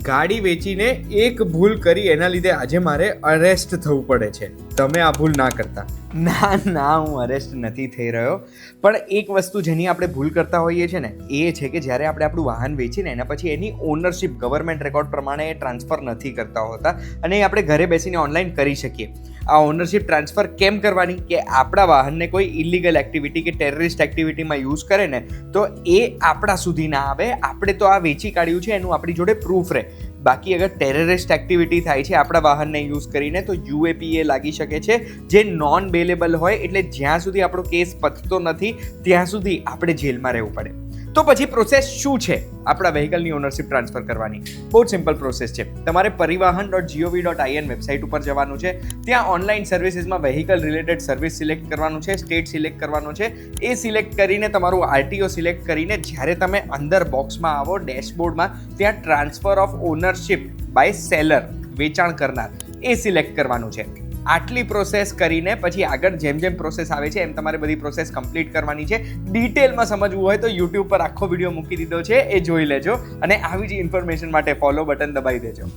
ગાડી વેચીને એક ભૂલ કરી એના લીધે આજે મારે અરેસ્ટ થવું પડે છે. તમે આ ભૂલ ના કરતા. ના હું અરેસ્ટ નથી થઈ રહ્યો, પણ એક વસ્તુ જેની આપણે ભૂલ કરતા હોઈએ છીએ ને એ છે કે જ્યારે આપણે આપણું વાહન વેચીને એના પછી એની ઓનરશિપ ગવર્મેન્ટ રેકોર્ડ પ્રમાણે ટ્રાન્સફર નથી કરતા હોતા અને એ આપણે ઘરે બેસીને ઓનલાઈન કરી શકીએ. આ ઓનરશિપ ટ્રાન્સફર કેમ કરવાની કે આપણા વાહનને કોઈ ઇલીગલ એક્ટિવિટી કે ટેરરિસ્ટ એક્ટિવિટીમાં યુઝ કરે ને તો એ આપણા સુધી ના આવે. આપણે તો આ વેચી કાઢ્યું છે એનું આપણી જોડે પ્રૂફ રહે. બાકી અગર ટેરરિસ્ટ એક્ટિવિટી થાય છે આપણા વાહનને યુઝ કરીને તો UAPA લાગી શકે છે, જે નોન બેલેબલ હોય. એટલે જ્યાં સુધી આપણો કેસ પતતો નથી ત્યાં સુધી આપણે જેલમાં રહેવું પડે. તો પછી પ્રોસેસ શું છે આપણા વ્હીકલની ઓનરશિપ ટ્રાન્સફર કરવાની? બહુ જ સિમ્પલ પ્રોસેસ છે. તમારે પરિવહન.gov.in વેબસાઇટ ઉપર જવાનું છે. ત્યાં ઓનલાઈન સર્વિસીસમાં વ્હીકલ રિલેટેડ સર્વિસ સિલેક્ટ કરવાનું છે, સ્ટેટ સિલેક્ટ કરવાનું છે. એ સિલેક્ટ કરીને તમારું RTO સિલેક્ટ કરીને જ્યારે તમે અંદર બોક્સમાં આવો ડેશબોર્ડમાં, ત્યાં transfer of ownership by seller, વેચાણ કરનાર, એ સિલેક્ટ કરવાનું છે. આટલી પ્રોસેસ કરીને પછી આગળ જેમ જેમ પ્રોસેસ આવે છે એમ તમારે બધી પ્રોસેસ કમ્પ્લીટ કરવાની છે. ડિટેલમાં સમજવું હોય તો YouTube પર આખો વિડીયો મૂકી દીધો છે, એ જોઈ લેજો અને આવી જ ઇન્ફોર્મેશન માટે ફોલો બટન દબાવી દેજો.